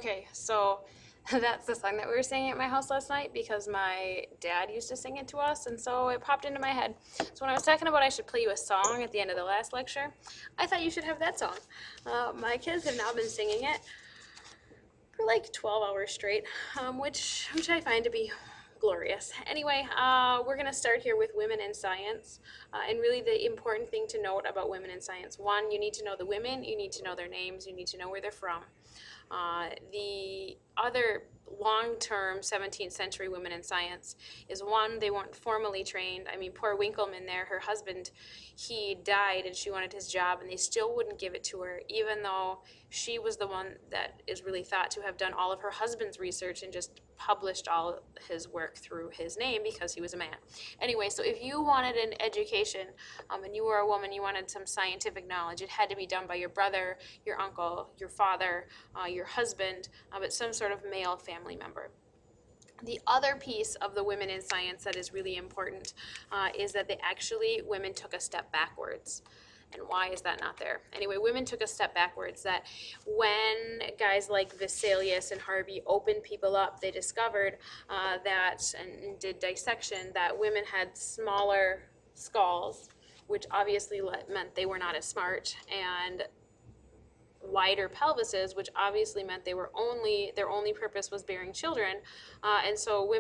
Okay, so that's the song that we were singing at my house last night because my dad used to sing it to us, and so it popped into my head. So when I was talking about I should play you a song at the end of the last lecture, I thought you should have that song. My kids have now been singing it for like 12 hours straight, which I find to be glorious. Anyway, we're going to start here with women in science. And really the important thing to note about women in science, one, you need to know the women, you need to know their names, you need to know where they're from. The other long-term 17th century women in science is, one, they weren't formally trained. I mean, poor Winckelmann there, her husband, he died and she wanted his job and they still wouldn't give it to her, even though she was the one that is really thought to have done all of her husband's research and just published all his work through his name because he was a man. Anyway, so if you wanted an education and you were a woman, you wanted some scientific knowledge, it had to be done by your brother, your uncle, your father, your husband, but some sort of male family member. The other piece of the women in science that is really important is that women took a step backwards. And why is that not there? Anyway, women took a step backwards, that when guys like Vesalius and Harvey opened people up, they discovered and did dissection, that women had smaller skulls, which obviously meant they were not as smart, and wider pelvises, which obviously meant their only purpose was bearing children, and so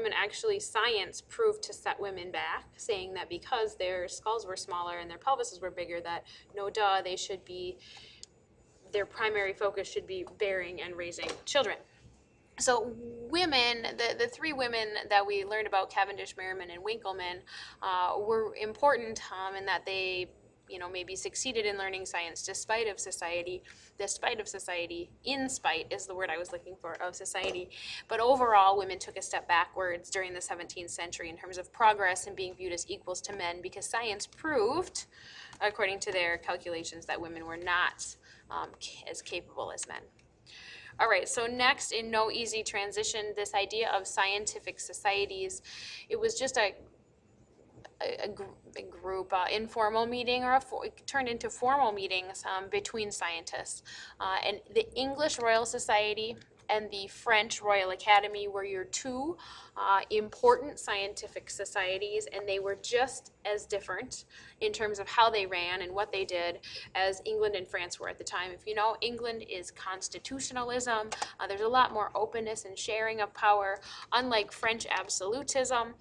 science proved to set women back, saying that because their skulls were smaller and their pelvises were bigger, that their primary focus should be bearing and raising children. So women, the three women that we learned about, Cavendish, Merriman, and Winckelmann, were important in that they maybe succeeded in learning science despite of society, in spite is the word I was looking for, of society. But overall, women took a step backwards during the 17th century in terms of progress and being viewed as equals to men, because science proved, according to their calculations, that women were not as capable as men. All right, so next, in no easy transition, this idea of scientific societies, it was just a group informal meeting, or it turned into formal meetings between scientists. And the English Royal Society and the French Royal Academy were your two important scientific societies, and they were just as different in terms of how they ran and what they did as England and France were at the time. If you know, England is constitutionalism. There's a lot more openness and sharing of power, unlike French absolutism,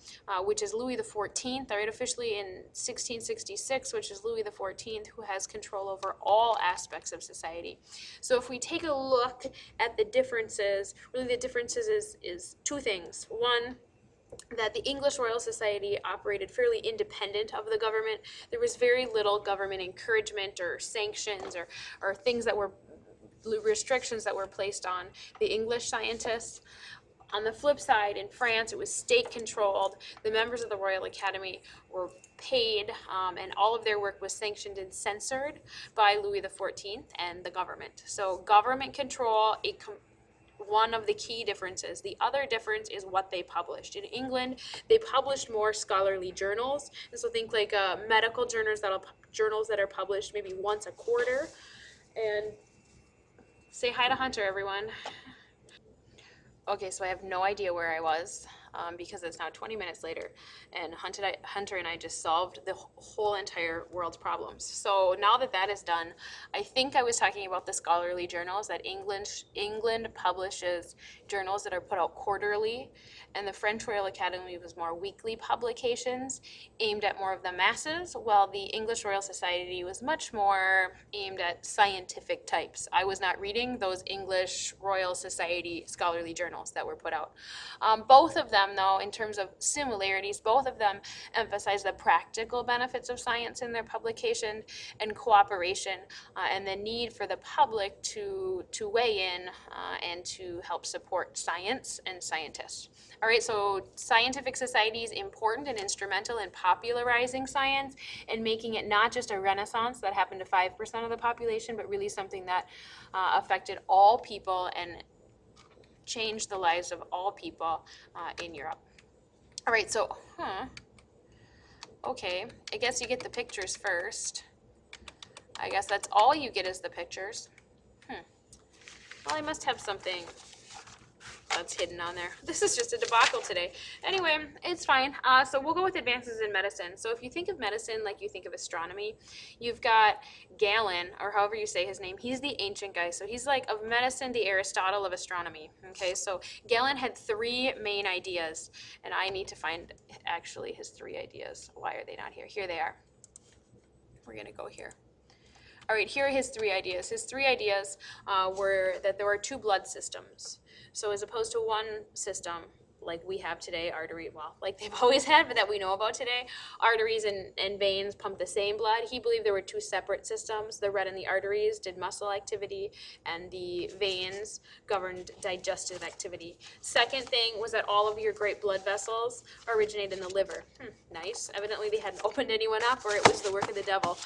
which is Louis XIV, right, officially in 1666, which is Louis XIV who has control over all aspects of society. So if we take a look at the differences, really the differences is two things. One, that the English Royal Society operated fairly independent of the government. There was very little government encouragement or sanctions or things that were restrictions that were placed on the English scientists. On the flip side, in France, it was state-controlled. The members of the Royal Academy were paid, and all of their work was sanctioned and censored by Louis XIV and the government. So government control, one of the key differences. The other difference is what they published. In England, they published more scholarly journals. And so think like medical journals that are published maybe once a quarter. And say hi to Hunter, everyone. Okay, so I have no idea where I was because it's now 20 minutes later, and Hunter and I just solved the whole entire world's problems. So now that that is done, I think I was talking about the scholarly journals, that England publishes journals that are put out quarterly, and the French Royal Academy was more weekly publications aimed at more of the masses, while the English Royal Society was much more aimed at scientific types. I was not reading those English Royal Society scholarly journals that were put out. Both of them, though, in terms of similarities, both of them emphasize the practical benefits of science in their publication and cooperation, and the need for the public to weigh in and to help support science and scientists. All right, so scientific societies important and instrumental in popularizing science and making it not just a renaissance that happened to 5% of the population, but really something that affected all people and changed the lives of all people in Europe. All right, so, okay, I guess you get the pictures first. I guess that's all you get is the pictures. Well, I must have something that's hidden on there. This is just a debacle today. Anyway, it's fine. So we'll go with advances in medicine. So if you think of medicine like you think of astronomy, you've got Galen, or however you say his name. He's the ancient guy. So he's like of medicine, the Aristotle of astronomy. Okay, so Galen had 3 main ideas, and I need to find actually his 3 ideas. Why are they not here? Here they are. We're going to go here. All right, here are his 3 ideas. His 3 ideas were that there are 2 blood systems. So as opposed to one system, like we have today, like they've always had, but that we know about today, arteries and veins pump the same blood. He believed there were 2 separate systems. The red in the arteries did muscle activity, and the veins governed digestive activity. Second thing was that all of your great blood vessels originate in the liver. Nice. Evidently they hadn't opened anyone up, or it was the work of the devil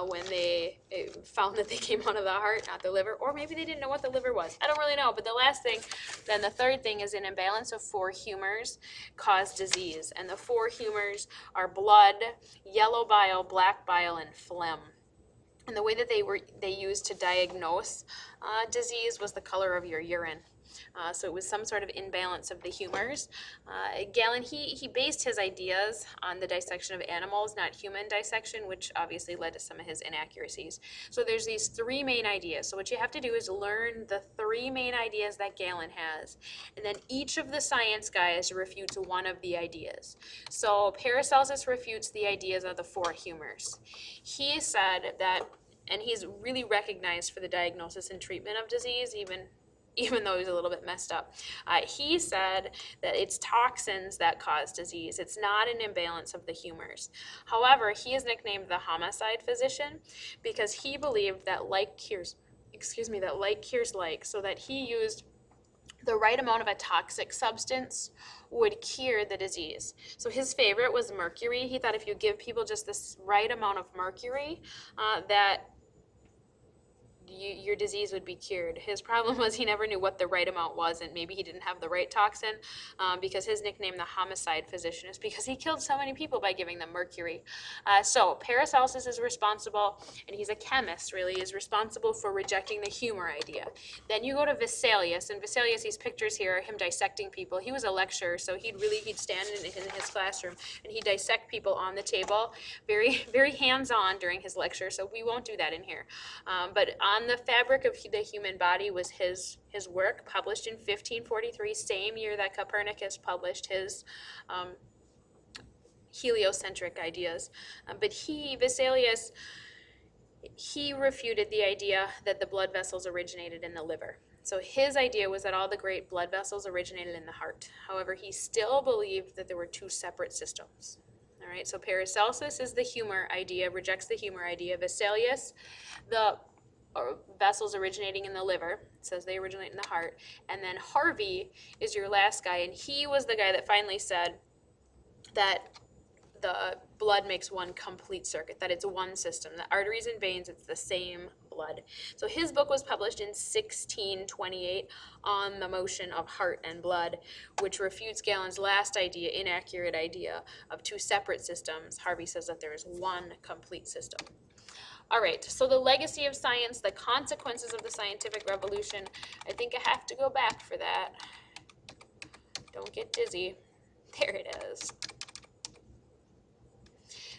when they found that they came out of the heart, not the liver, or maybe they didn't know what the liver was. I don't really know. But the last thing, then the third thing, is an imbalance of 4 humors cause disease. And the 4 humors are blood, yellow bile, black bile, and phlegm. And the way that they used to diagnose disease was the color of your urine. So it was some sort of imbalance of the humors. Galen, he based his ideas on the dissection of animals, not human dissection, which obviously led to some of his inaccuracies. So there's these 3 main ideas. So what you have to do is learn the 3 main ideas that Galen has, and then each of the science guys refutes one of the ideas. So Paracelsus refutes the ideas of the 4 humors. He said that, and he's really recognized for the diagnosis and treatment of disease, even though he's a little bit messed up. He said that it's toxins that cause disease. It's not an imbalance of the humors. However, he is nicknamed the homicide physician because he believed that like cures like, so that he used the right amount of a toxic substance would cure the disease. So his favorite was mercury. He thought if you give people just this right amount of mercury, that your disease would be cured. His problem was he never knew what the right amount was, and maybe he didn't have the right toxin, because his nickname, the homicide physician, is because he killed so many people by giving them mercury. So Paracelsus is responsible, and he's a chemist really, is responsible for rejecting the humor idea. Then you go to Vesalius, and Vesalius, these pictures here are him dissecting people. He was a lecturer, so he'd stand in his classroom, and he'd dissect people on the table, very, very hands-on during his lecture, so we won't do that in here. But on the fabric of the human body was his work, published in 1543, same year that Copernicus published his heliocentric ideas. But Vesalius, he refuted the idea that the blood vessels originated in the liver. So his idea was that all the great blood vessels originated in the heart. However, he still believed that there were 2 separate systems. All right, so Paracelsus is the humor idea, rejects the humor idea. Vesalius, the vessels originating in the liver, says they originate in the heart. And then Harvey is your last guy, and he was the guy that finally said that the blood makes one complete circuit, that it's one system, the arteries and veins, it's the same blood. So his book was published in 1628 on the motion of heart and blood, which refutes Galen's last idea, inaccurate idea of 2 separate systems. Harvey says that there is one complete system. All right, so the legacy of science, the consequences of the scientific revolution. I think I have to go back for that. Don't get dizzy. There it is.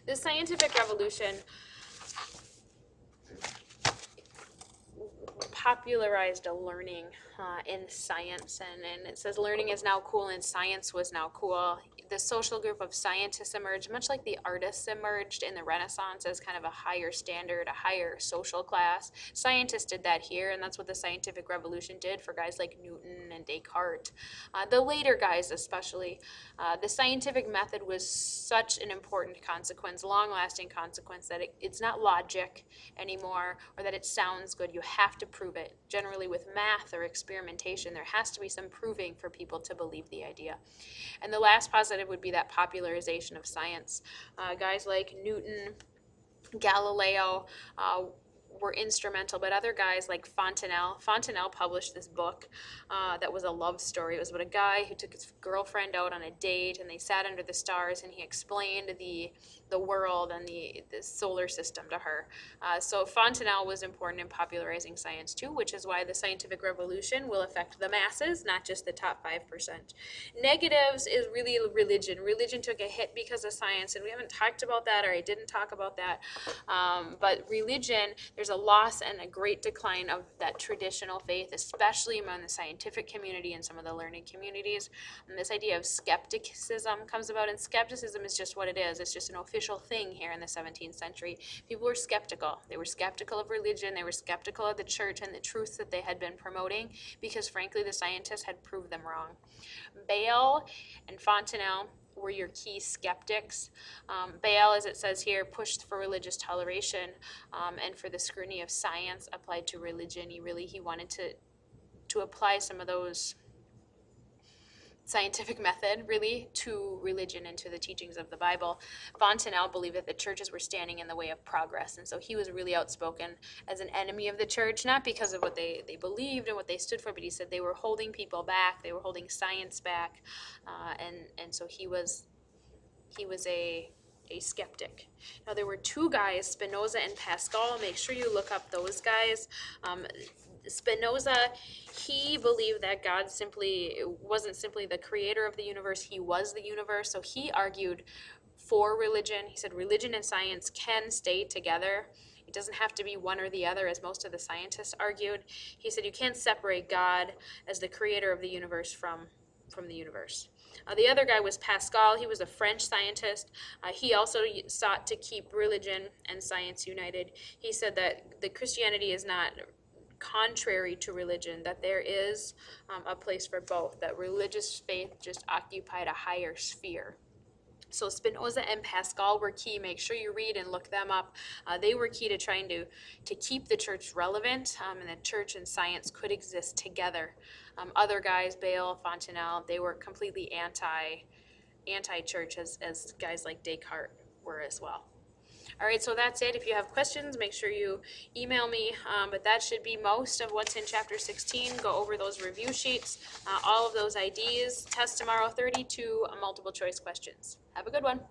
The scientific revolution popularized a learning in science, and it says learning is now cool and science was now cool. The social group of scientists emerged, much like the artists emerged in the Renaissance as kind of a higher standard, a higher social class. Scientists did that here, and that's what the scientific revolution did for guys like Newton and Descartes. The later guys especially. The scientific method was such an important consequence, long-lasting consequence, that it's not logic anymore, or that it sounds good. You have to prove it. Generally with math or experimentation, there has to be some proving for people to believe the idea. And the last positive would be that popularization of science. Guys like Newton, Galileo were instrumental, but other guys like Fontenelle. Fontenelle published this book that was a love story. It was about a guy who took his girlfriend out on a date, and they sat under the stars, and he explained the world and the solar system to her. So Fontenelle was important in popularizing science too, which is why the scientific revolution will affect the masses, not just the top 5%. Negatives is really religion. Religion took a hit because of science, and we haven't talked about that, or I didn't talk about that. But religion, there's a loss and a great decline of that traditional faith, especially among the scientific community and some of the learning communities. And this idea of skepticism comes about, and skepticism is just what it is. It's just an official thing here in the 17th century. People were skeptical. They were skeptical of religion. They were skeptical of the church and the truths that they had been promoting because, frankly, the scientists had proved them wrong. Bayle and Fontenelle were your key skeptics. Bayle, as it says here, pushed for religious toleration and for the scrutiny of science applied to religion. He wanted to apply some of those scientific method really to religion and to the teachings of the Bible. Fontenelle believed that the churches were standing in the way of progress, and so he was really outspoken as an enemy of the church, not because of what they believed and what they stood for, but he said they were holding people back, they were holding science back, and so he was a skeptic. Now there were two guys, Spinoza and Pascal. Make sure you look up those guys. Spinoza, he believed that God wasn't simply the creator of the universe, he was the universe. So he argued for religion. He said religion and science can stay together. It doesn't have to be one or the other, as most of the scientists argued. He said you can't separate God as the creator of the universe from the universe. The other guy was Pascal. He was a French scientist. He also sought to keep religion and science united. He said that the Christianity is not contrary to religion, that there is a place for both, that religious faith just occupied a higher sphere. So Spinoza and Pascal were key. Make sure you read and look them up. They were key to trying to keep the church relevant, and the church and science could exist together. Other guys, Bayle, Fontenelle, they were completely anti-church, as guys like Descartes were as well. All right, so that's it. If you have questions, make sure you email me, but that should be most of what's in Chapter 16. Go over those review sheets, all of those IDs, test tomorrow, 32 multiple choice questions. Have a good one.